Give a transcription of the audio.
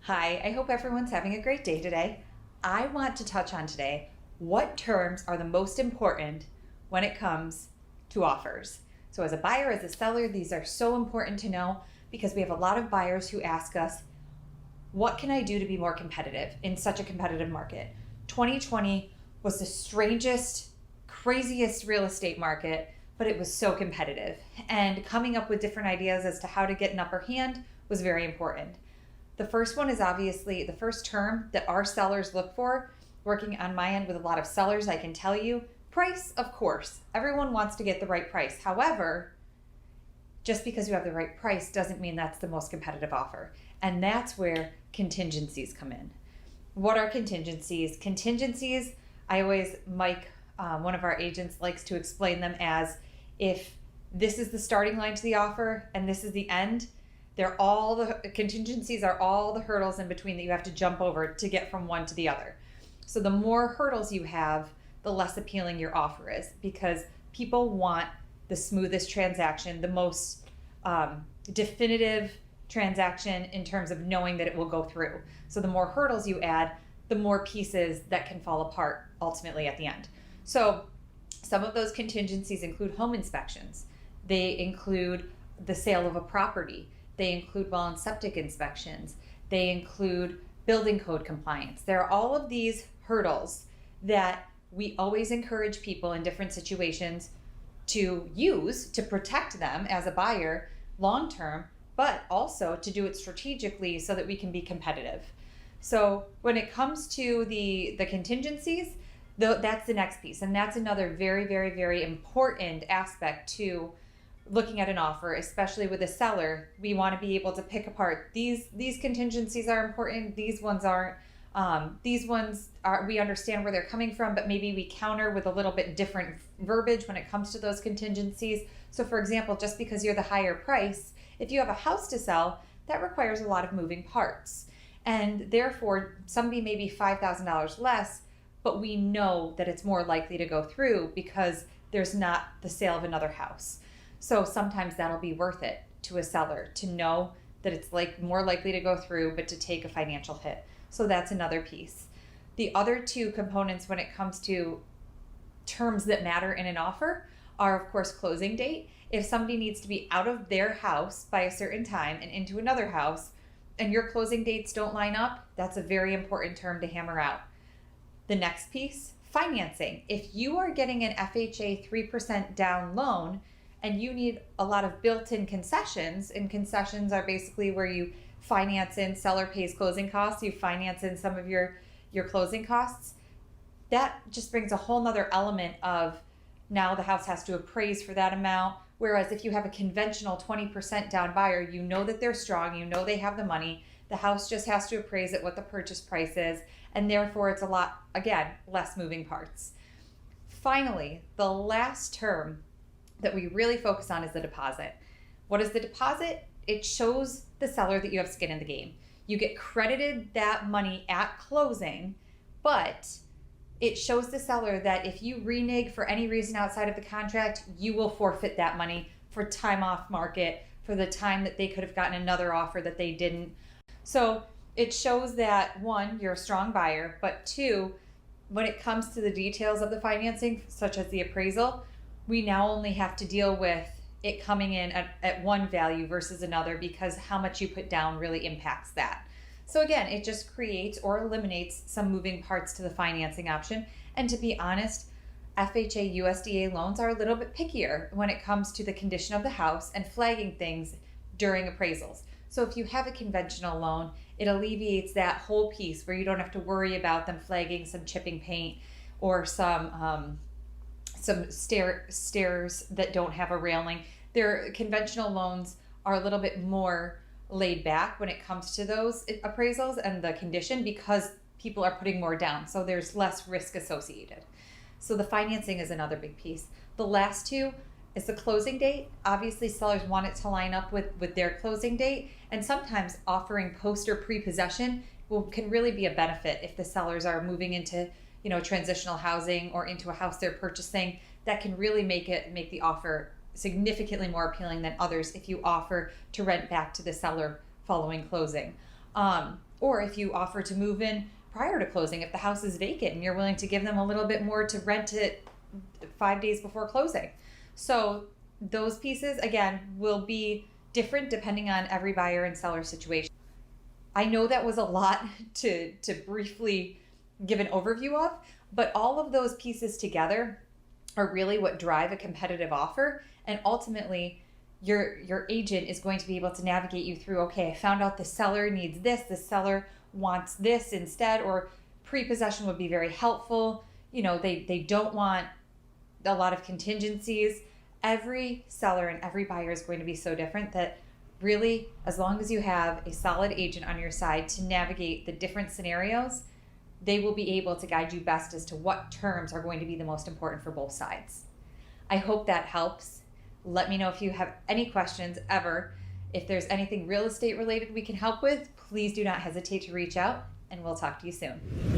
Hi, I hope everyone's having a great day today. I want to touch on today what terms are the most important when it comes to offers. So, as a buyer, as a seller, these are so important to know because we have a lot of buyers who ask us, what can I do to be more competitive in such a competitive market? 2020 was the strangest, craziest real estate market, but it was so competitive. And coming up with different ideas as to how to get an upper hand was very important. The first one is obviously the first term that our sellers look for. Working on my end with a lot of sellers, I can tell you price, of course. Everyone wants to get the right price. However, just because you have the right price doesn't mean that's the most competitive offer. And that's where contingencies come in. What are contingencies? Contingencies, I always, Mike, one of our agents, likes to explain them as if this is the starting line to the offer and this is the end. They're all the contingencies are all the hurdles in between that you have to jump over to get from one to the other. So the more hurdles you have, the less appealing your offer is because people want the smoothest transaction, the most definitive transaction in terms of knowing that it will go through. So the more hurdles you add, the more pieces that can fall apart ultimately at the end. So some of those contingencies include home inspections. They include the sale of a property. They include well and septic inspections. They include building code compliance. There are all of these hurdles that we always encourage people in different situations to use to protect them as a buyer long term, but also to do it strategically so that we can be competitive. So when it comes to the contingencies, that's the next piece. And that's another very, very, very important aspect to looking at an offer, especially with a seller. We want to be able to pick apart these contingencies are important, these ones aren't. These ones are, we understand where they're coming from, but maybe we counter with a little bit different verbiage when it comes to those contingencies. So for example, just because you're the higher price, if you have a house to sell, that requires a lot of moving parts. And therefore, somebody may be $5,000 less, but we know that it's more likely to go through because there's not the sale of another house. So sometimes that'll be worth it to a seller to know that it's more likely to go through, but to take a financial hit. So that's another piece. The other two components when it comes to terms that matter in an offer are, of course, closing date. If somebody needs to be out of their house by a certain time and into another house, and your closing dates don't line up, that's a very important term to hammer out. The next piece, financing. If you are getting an FHA 3% down loan, and you need a lot of built-in concessions, and concessions are basically where you finance in, seller pays closing costs, you finance in some of your closing costs, that just brings a whole nother element of now the house has to appraise for that amount. Whereas if you have a conventional 20% down buyer, you know that they're strong, you know they have the money, the house just has to appraise at what the purchase price is, and therefore it's a lot, again, less moving parts. Finally, the last term that we really focus on is the deposit. What is the deposit? It shows the seller that you have skin in the game. You get credited that money at closing, but it shows the seller that if you renege for any reason outside of the contract, you will forfeit that money for time off market, for the time that they could have gotten another offer that they didn't. So it shows that, one, you're a strong buyer, but two, when it comes to the details of the financing, such as the appraisal, we now only have to deal with it coming in at one value versus another because how much you put down really impacts that. So again, it just creates or eliminates some moving parts to the financing option. And to be honest, FHA USDA loans are a little bit pickier when it comes to the condition of the house and flagging things during appraisals. So if you have a conventional loan, it alleviates that whole piece where you don't have to worry about them flagging some chipping paint or some stairs that don't have a railing. Their conventional loans are a little bit more laid back when it comes to those appraisals and the condition because people are putting more down. So there's less risk associated. So the financing is another big piece. The last two is the closing date. Obviously, sellers want it to line up with their closing date. And sometimes offering post or pre-possession can really be a benefit if the sellers are moving into transitional housing or into a house they're purchasing. That can really make the offer significantly more appealing than others if you offer to rent back to the seller following closing. Or if you offer to move in prior to closing, if the house is vacant and you're willing to give them a little bit more to rent it 5 days before closing. So those pieces, again, will be different depending on every buyer and seller situation. I know that was a lot to briefly give an overview of, but all of those pieces together are really what drive a competitive offer. And ultimately, your agent is going to be able to navigate you through, okay, I found out the seller needs this, the seller wants this instead, or pre-possession would be very helpful. They don't want a lot of contingencies. Every seller and every buyer is going to be so different that really, as long as you have a solid agent on your side to navigate the different scenarios, they will be able to guide you best as to what terms are going to be the most important for both sides. I hope that helps. Let me know if you have any questions ever. If there's anything real estate related we can help with, please do not hesitate to reach out, and we'll talk to you soon.